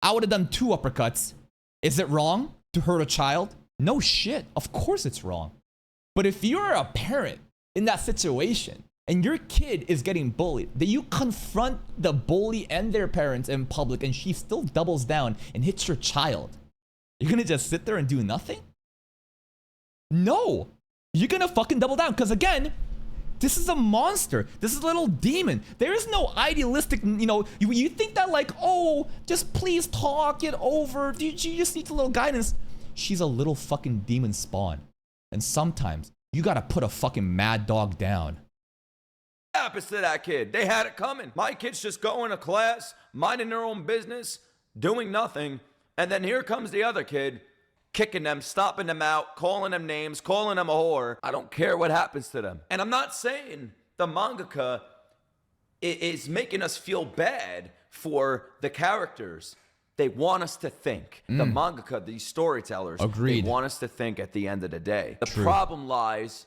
I would have done 2 uppercuts. Is it wrong to hurt a child? No shit. Of course it's wrong. But if you're a parent in that situation, and your kid is getting bullied, that you confront the bully and their parents in public, and she still doubles down and hits your child, you're gonna just sit there and do nothing? No, you're gonna fucking double down, because again, this is a monster. This is a little demon. There is no idealistic, you think that like, oh, just please talk it over. You just need a little guidance. She's a little fucking demon spawn. And sometimes you gotta put a fucking mad dog down. What happens to that kid? They had it coming. My kid's just going to class, minding their own business, doing nothing. And then here comes the other kid, kicking them, stomping them out, calling them names, calling them a whore. I don't care what happens to them. And I'm not saying the mangaka is making us feel bad for the characters. They want us to think. The mangaka, these storytellers, Agreed. They want us to think at the end of the day. The problem lies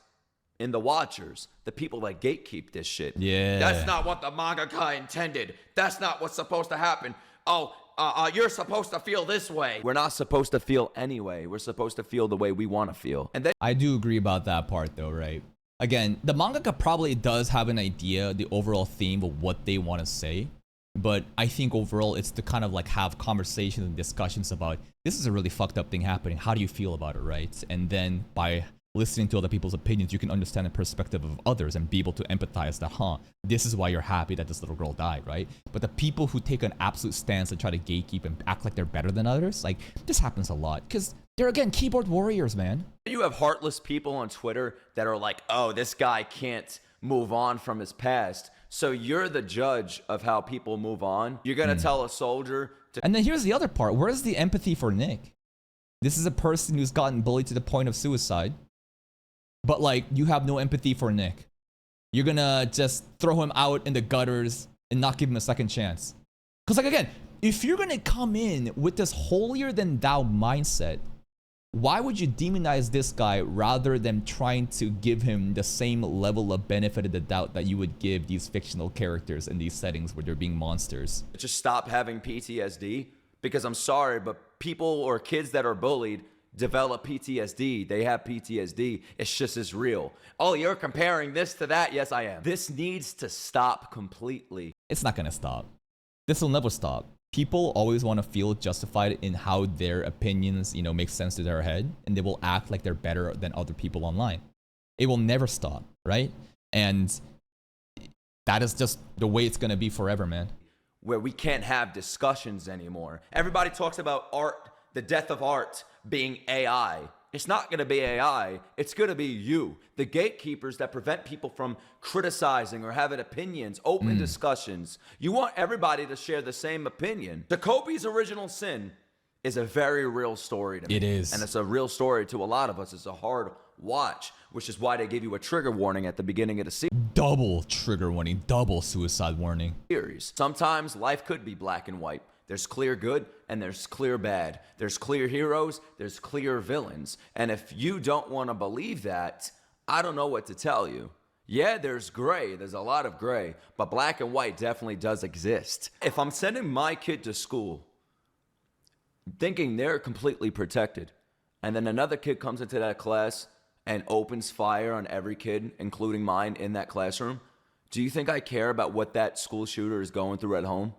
in the watchers, the people that gatekeep this shit. Yeah. That's not what the mangaka intended. That's not what's supposed to happen. Oh, you're supposed to feel this way. We're not supposed to feel anyway. We're supposed to feel the way we want to feel. And then I do agree about that part though, right? Again, the mangaka probably does have an idea, the overall theme of what they want to say. But I think overall it's to kind of like have conversations and discussions about, this is a really fucked up thing happening. How do you feel about it, right? And then by listening to other people's opinions, you can understand the perspective of others and be able to empathize that, this is why you're happy that this little girl died, right? But the people who take an absolute stance and try to gatekeep and act like they're better than others, like, this happens a lot. Because they're, again, keyboard warriors, man. you have heartless people on Twitter that are like, oh, this guy can't move on from his past. So you're the judge of how people move on. You're going to tell a soldier to... And then here's the other part. Where's the empathy for Nick? This is a person who's gotten bullied to the point of suicide. But like, you have no empathy for Nick. You're gonna just throw him out in the gutters and not give him a second chance. Because like, again, if you're gonna come in with this holier than thou mindset, why would you demonize this guy rather than trying to give him the same level of benefit of the doubt that you would give these fictional characters in these settings where they're being monsters? just stop having PTSD? Because I'm sorry, but people or kids that are bullied develop PTSD. They have PTSD. It's just as real. Oh, you're comparing this to that? Yes, I am. This needs to stop completely. It's not gonna stop. This will never stop. People always want to feel justified in how their opinions, make sense to their head, and they will act like they're better than other people online. It will never stop, right? And that is just the way it's gonna be forever, man. Where we can't have discussions anymore. Everybody talks about art, the death of art being AI. It's not going to be AI. It's going to be you, the gatekeepers that prevent people from criticizing or having opinions, open discussions. You want everybody to share the same opinion. Jacoby's Original Sin is a very real story to me. It is. And it's a real story to a lot of us. It's a hard watch, which is why they give you a trigger warning at the beginning of the series. Double trigger warning, double suicide warning. Sometimes life could be black and white. There's clear good and there's clear bad. There's clear heroes, there's clear villains. And if you don't want to believe that, I don't know what to tell you. Yeah, there's gray. There's a lot of gray. But black and white definitely does exist. If I'm sending my kid to school thinking they're completely protected, and then another kid comes into that class and opens fire on every kid, including mine, in that classroom, do you think I care about what that school shooter is going through at home?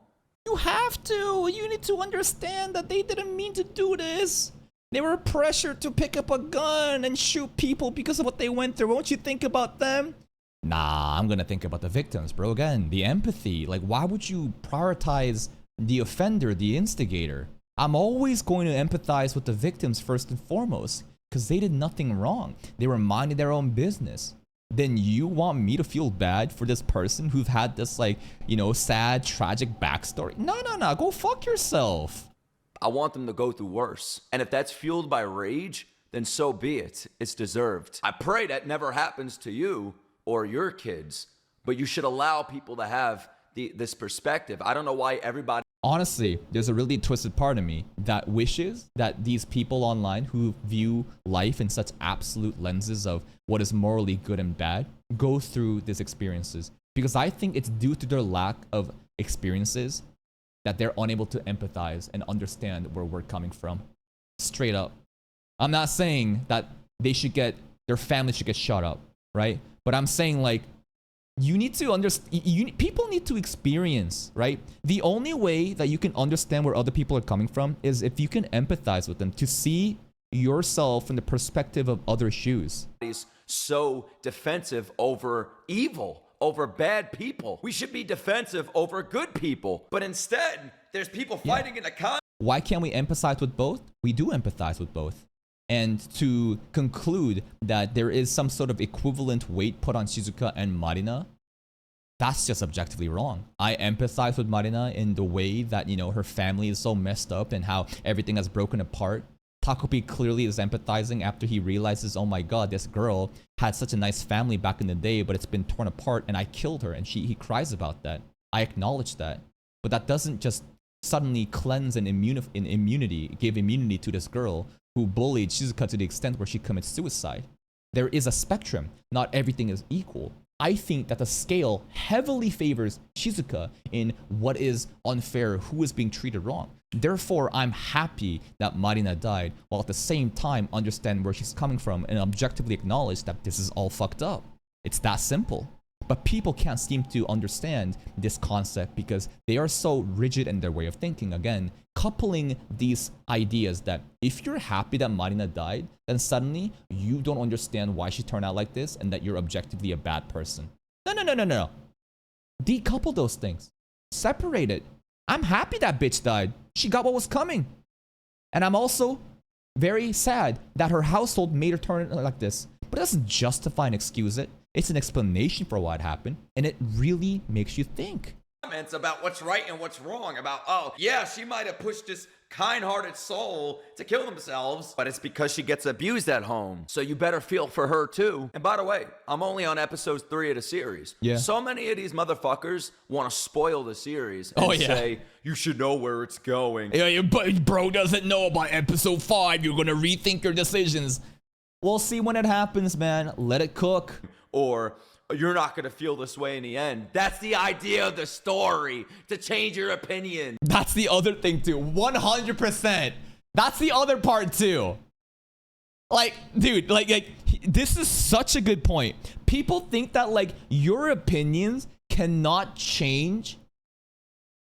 You have to. You need to understand that they didn't mean to do this. They were pressured to pick up a gun and shoot people because of what they went through. Won't you think about them? Nah, I'm gonna think about the victims, bro. Again, the empathy. Like, why would you prioritize the offender, the instigator? I'm always going to empathize with the victims first and foremost, because they did nothing wrong. They were minding their own business. Then you want me to feel bad for this person who've had this, like, sad, tragic backstory? No. Go fuck yourself. I want them to go through worse. And if that's fueled by rage, then so be it. It's deserved. I pray that never happens to you or your kids, but you should allow people to have this perspective. I don't know why everybody... Honestly, there's a really twisted part of me that wishes that these people online who view life in such absolute lenses of what is morally good and bad go through these experiences. Because I think it's due to their lack of experiences that they're unable to empathize and understand where we're coming from. Straight up. I'm not saying that their family should get shut up, right? But I'm saying, like, You need to understand. People need to experience, right? The only way that you can understand where other people are coming from is if you can empathize with them, to see yourself in the perspective of other shoes. He's so defensive over evil, over bad people. We should be defensive over good people. But instead, there's people fighting in a con. Why can't we empathize with both? We do empathize with both. And to conclude that there is some sort of equivalent weight put on Shizuka and Marina, that's just objectively wrong. I empathize with Marina in the way that, you know, her family is so messed up and how everything has broken apart. Takopi clearly is empathizing after he realizes, oh my god, this girl had such a nice family back in the day, but it's been torn apart and I killed her. And he cries about that. I acknowledge that. But that doesn't just suddenly cleanse and give immunity to this girl who bullied Shizuka to the extent where she commits suicide. There is a spectrum. Not everything is equal. I think that the scale heavily favors Shizuka in what is unfair, who is being treated wrong. Therefore, I'm happy that Marina died, while at the same time understand where she's coming from and objectively acknowledge that this is all fucked up. It's that simple. But people can't seem to understand this concept because they are so rigid in their way of thinking. Again, coupling these ideas that if you're happy that Marina died, then suddenly you don't understand why she turned out like this and that you're objectively a bad person. No. Decouple those things. Separate it. I'm happy that bitch died. She got what was coming. And I'm also very sad that her household made her turn like this. But it doesn't justify and excuse it. It's an explanation for what happened, and it really makes you think. Comments about what's right and what's wrong, about, oh, yeah, she might have pushed this kind-hearted soul to kill themselves, but it's because she gets abused at home. So you better feel for her too. And by the way, I'm only on episode 3 of the series. Yeah. So many of these motherfuckers want to spoil the series and say, you should know where it's going. Yeah, but bro doesn't know about episode 5. You're gonna rethink your decisions. We'll see when it happens, man. Let it cook. Or you're not going to feel this way in the end. That's the idea of the story, to change your opinion. That's the other thing too. 100%. That's the other part too. Like, dude, like this is such a good point. People think that like your opinions cannot change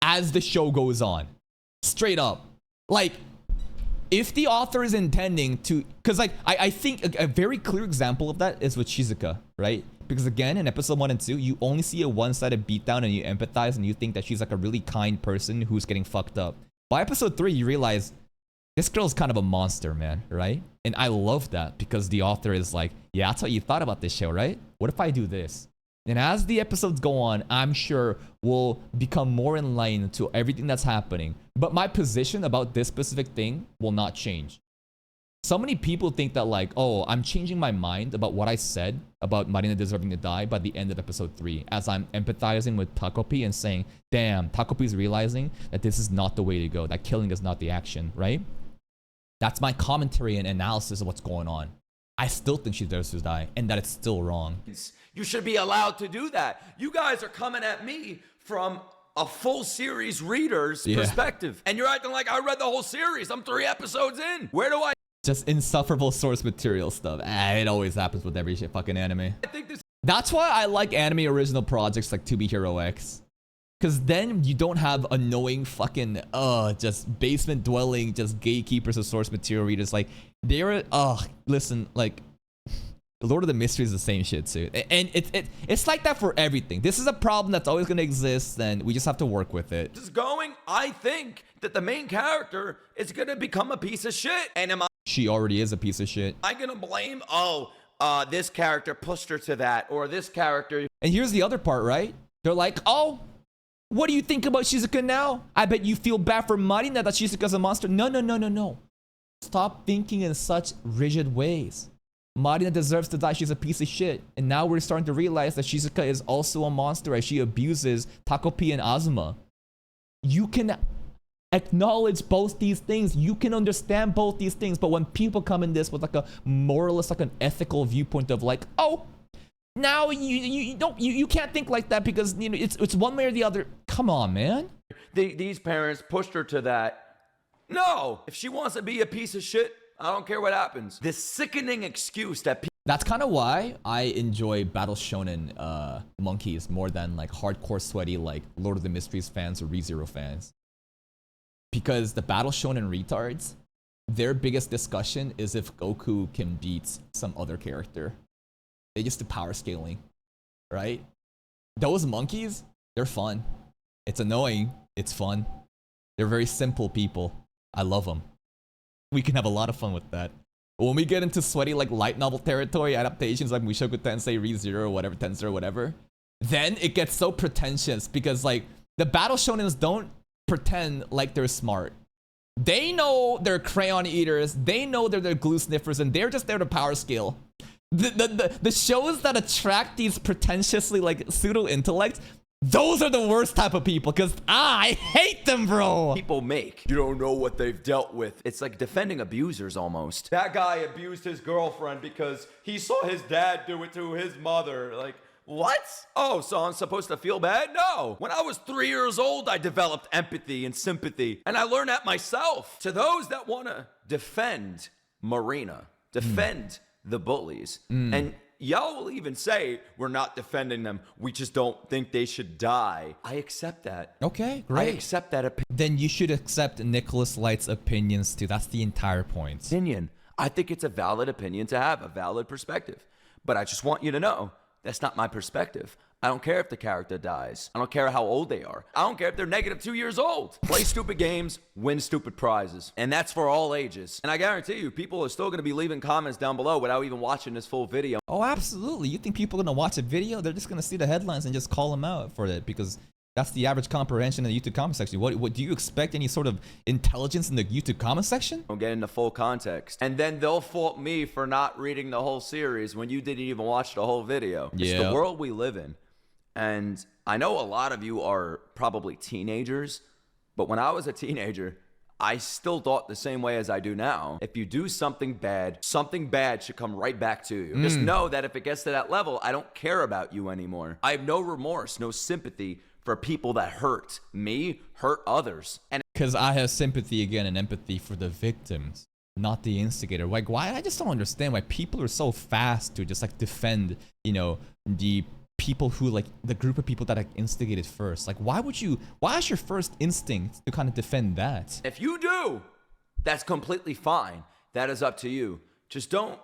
as the show goes on. Straight up. Like, if the author is intending to, because like I think a very clear example of that is with Shizuka, right? Because again, in episode 1 and 2, you only see a one-sided beatdown and you empathize and you think that she's like a really kind person who's getting fucked up. By episode 3, you realize this girl's kind of a monster, man, right? And I love that because the author is like, yeah, that's what you thought about this show, right? What if I do this? And as the episodes go on, I'm sure we'll become more in line to everything that's happening. But my position about this specific thing will not change. So many people think that like, oh, I'm changing my mind about what I said about Marina deserving to die by the end of episode 3, as I'm empathizing with Takopi and saying, damn, Takopi's realizing that this is not the way to go, that killing is not the action, right? That's my commentary and analysis of what's going on. I still think she deserves to die and that it's still wrong. You should be allowed to do that. You guys are coming at me from a full series reader's perspective. And you're acting like I read the whole series. I'm 3 episodes in. Where do I... Just insufferable source material stuff. It always happens with every shit fucking anime. I think this... That's why I like anime original projects like To Be Hero X. Because then you don't have annoying fucking, just basement dwelling, just gatekeepers of source material readers. Like, they're, listen, like, Lord of the Mysteries is the same shit too. And it's like that for everything. This is a problem that's always going to exist and we just have to work with it. Just going, I think that the main character is going to become a piece of shit. And she already is a piece of shit. I'm going to blame, this character pushed her to that, or this character. And here's the other part, right? They're like, oh, what do you think about Shizuka now? I bet you feel bad for Marina that Shizuka's a monster. No. Stop thinking in such rigid ways. Marina deserves to die. She's a piece of shit. And now we're starting to realize that Shizuka is also a monster as she abuses Takopi and Azuma. You can acknowledge both these things. You can understand both these things. But when people come in this with like a moralist, like an ethical viewpoint of like, oh, now you can't think like that because you know it's one way or the other. Come on, man. These parents pushed her to that. No, if she wants to be a piece of shit, I don't care what happens. This sickening excuse that That's kind of why I enjoy Battle Shonen monkeys more than like hardcore sweaty like Lord of the Mysteries fans or ReZero fans. Because the Battle Shonen retards, their biggest discussion is if Goku can beat some other character. They just do power scaling, right? Those monkeys, they're fun. It's annoying. It's fun. They're very simple people. I love them. We can have a lot of fun with that. When we get into sweaty like light novel territory, adaptations like Mushoku Tensei, ReZero, whatever, Tensei, whatever, then it gets so pretentious because like the Battle Shonens don't pretend like they're smart. They know they're crayon eaters. They know they're glue sniffers, and they're just there to power scale. The shows that attract these pretentiously like pseudo intellects, those are the worst type of people, because I hate them, bro. People make. You don't know what they've dealt with. It's like defending abusers almost. That guy abused his girlfriend because he saw his dad do it to his mother. Like, what? Oh, so I'm supposed to feel bad? No. When I was 3 years old, I developed empathy and sympathy, and I learned that myself. To those that want to defend Marina, defend the bullies, and y'all will even say, we're not defending them, we just don't think they should die. I accept that. Okay, great. I accept that opinion. Then you should accept Nicholas Light's opinions too. That's the entire point. I think it's a valid opinion to have, a valid perspective. But I just want you to know, that's not my perspective. I don't care if the character dies. I don't care how old they are. I don't care if they're negative 2 years old. Play stupid games, win stupid prizes. And that's for all ages. And I guarantee you, people are still going to be leaving comments down below without even watching this full video. Oh, absolutely. You think people are going to watch a video? They're just going to see the headlines and just call them out for it, because that's the average comprehension in the YouTube comment section. What do you expect any sort of intelligence in the YouTube comment section? Don't get into full context. And then they'll fault me for not reading the whole series when you didn't even watch the whole video. Yeah. It's the world we live in. And I know a lot of you are probably teenagers, but when I was a teenager, I still thought the same way as I do now. If you do something bad should come right back to you. Just know that if it gets to that level, I don't care about you anymore. I have no remorse, no sympathy for people that hurt me, hurt others. And because I have sympathy again and empathy for the victims, not the instigator. Like, why? I just don't understand why people are so fast to just like defend, you know, the people who like the group of people that like instigated first. Like, why is your first instinct to kind of defend that? If you do, that's completely fine. That is up to you. Just don't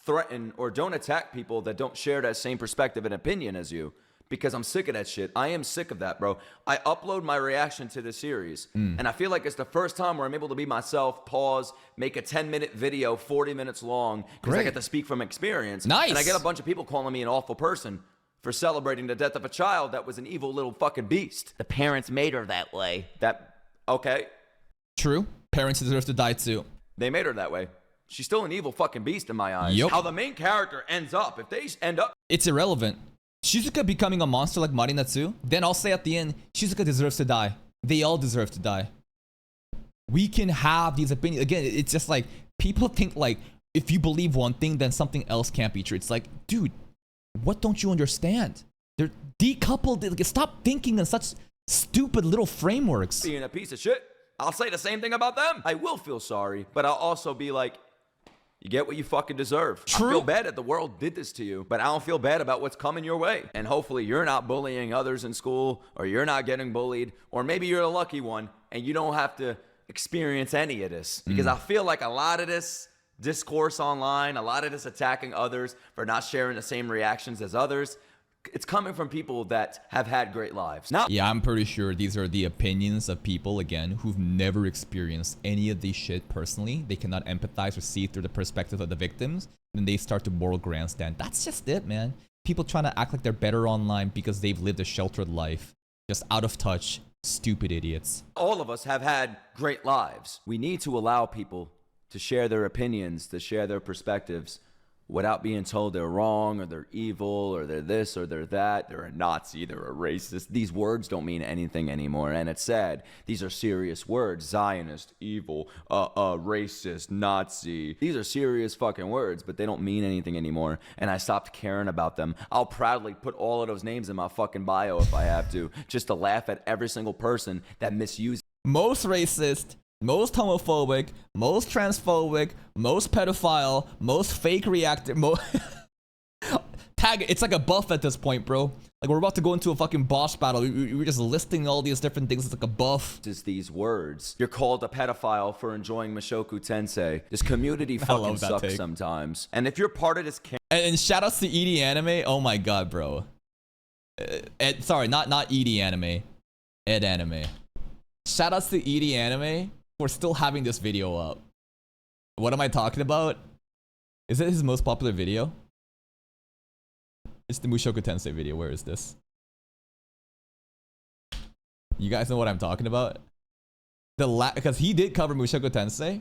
threaten or don't attack people that don't share that same perspective and opinion as you, because I'm sick of that shit. I am sick of that, bro. I upload my reaction to the series, and I feel like it's the first time where I'm able to be myself, pause, make a 10-minute video, 40 minutes long, because I get to speak from experience. Nice. And I get a bunch of people calling me an awful person for celebrating the death of a child that was an evil little fucking beast. The parents made her that way. Okay. True. Parents deserve to die too. They made her that way. She's still an evil fucking beast in my eyes. Yep. How the main character ends up, if they end up... It's irrelevant. Shizuka becoming a monster like Marina too, then I'll say at the end, Shizuka deserves to die. They all deserve to die. We can have these opinions. Again, it's just like, people think like, if you believe one thing, then something else can't be true. It's like, dude, what don't you understand? They're decoupled. Like, stop thinking in such stupid little frameworks. Being a piece of shit, I'll say the same thing about them. I will feel sorry, but I'll also be like, you get what you fucking deserve. True. I feel bad that the world did this to you, but I don't feel bad about what's coming your way. And hopefully you're not bullying others in school, or you're not getting bullied, or maybe you're the lucky one and you don't have to experience any of this. Because I feel like a lot of this discourse online, a lot of this attacking others for not sharing the same reactions as others, it's coming from people that have had great lives. Yeah, I'm pretty sure these are the opinions of people, again, who've never experienced any of this shit personally. They cannot empathize or see through the perspective of the victims. Then they start to moral grandstand. That's just it, man. People trying to act like they're better online because they've lived a sheltered life. Just out of touch, stupid idiots. All of us have had great lives. We need to allow people to share their opinions, to share their perspectives, without being told they're wrong or they're evil or they're this or they're that, they're a Nazi, they're a racist. These words don't mean anything anymore, and it's sad. These are serious words. Zionist, evil, racist, Nazi. These are serious fucking words, but they don't mean anything anymore, and I stopped caring about them. I'll proudly put all of those names in my fucking bio if I have to, just to laugh at every single person that misuses. Most racist, most homophobic, most transphobic, most pedophile, most fake reactor, tag it. It's like a buff at this point, bro. Like, we're about to go into a fucking boss battle. We're just listing all these different things. It's like a buff. Is these words. You're called a pedophile for enjoying Mushoku Tensei. This community fucking sucks take. Sometimes. And if you're part of this and shoutouts to ED Anime. Oh my god, bro. Sorry, not ED Anime. Ed Anime. Shoutouts to ED Anime for still having this video up. What am I talking about? Is it his most popular video? It's the Mushoku Tensei video. Where is this? You guys know what I'm talking about? Because he did cover Mushoku Tensei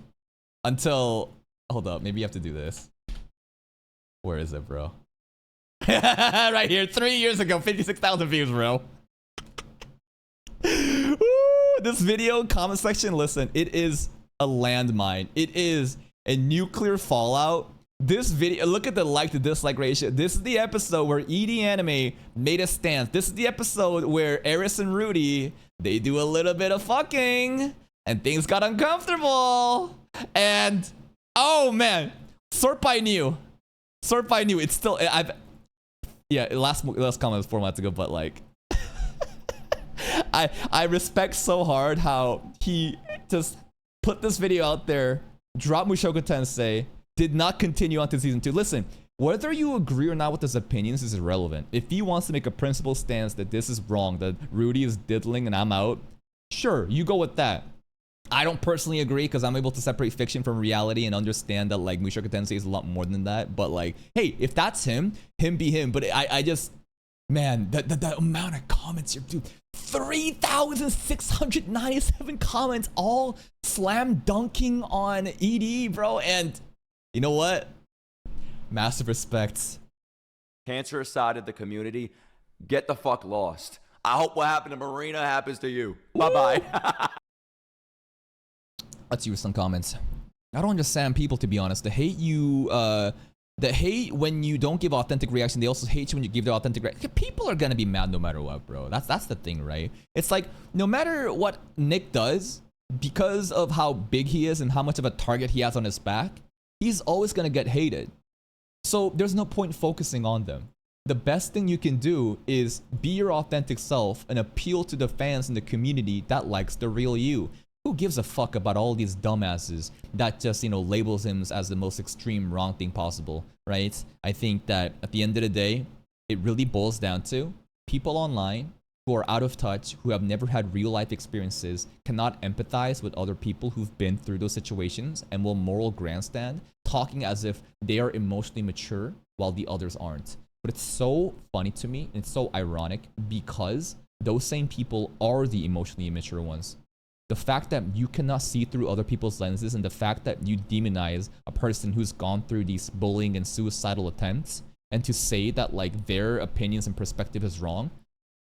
until... Hold up, maybe you have to do this. Where is it, bro? Right here, 3 years ago, 56,000 views, bro. Woo, this video, comment section, listen, it is a landmine. It is a nuclear fallout. This video, look at the like to dislike ratio. This is the episode where ED Anime made a stance. This is the episode where Eris and Rudy, they do a little bit of fucking and things got uncomfortable. And oh man, Sorpai knew. Sorpai knew. It's still, last comment was 4 months ago, but like I respect so hard how he just put this video out there, dropped Mushoku Tensei, did not continue on to season 2. Listen, whether you agree or not with his opinions is irrelevant. If he wants to make a principled stance that this is wrong, that Rudy is diddling and I'm out, sure, you go with that. I don't personally agree because I'm able to separate fiction from reality and understand that like Mushoku Tensei is a lot more than that. But like, hey, if that's him be him. But I just, man, the amount of comments here, dude. 3,697 comments, all slam dunking on ED, bro. And you know what? Massive respect. Cancerous side of the community, get the fuck lost. I hope what happened to Marina happens to you. Bye-bye. Let's use some comments. I don't understand people, to be honest. They hate you, they hate when you don't give authentic reaction. They also hate you when you give their authentic reaction. People are gonna be mad no matter what, bro. That's the thing, right? It's like, no matter what Nick does, because of how big he is and how much of a target he has on his back, he's always gonna get hated. So there's no point focusing on them. The best thing you can do is be your authentic self and appeal to the fans in the community that likes the real you. Who gives a fuck about all these dumbasses that just, you know, labels him as the most extreme wrong thing possible, right? I think that at the end of the day, it really boils down to people online who are out of touch, who have never had real life experiences, cannot empathize with other people who've been through those situations and will moral grandstand, talking as if they are emotionally mature while the others aren't. But it's so funny to me, and it's so ironic because those same people are the emotionally immature ones. The fact that you cannot see through other people's lenses and the fact that you demonize a person who's gone through these bullying and suicidal attempts and to say that like their opinions and perspective is wrong,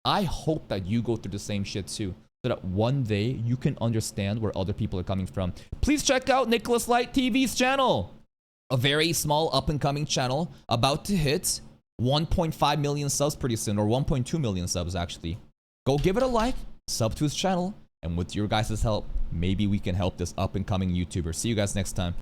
I hope that you go through the same shit too, so that one day you can understand where other people are coming from. Please check out Nicholas Light TV's channel. A very small up-and-coming channel about to hit 1.5 million subs pretty soon, or 1.2 million subs actually. Go give it a like, sub to his channel, and with your guys' help, maybe we can help this up-and-coming YouTuber. See you guys next time.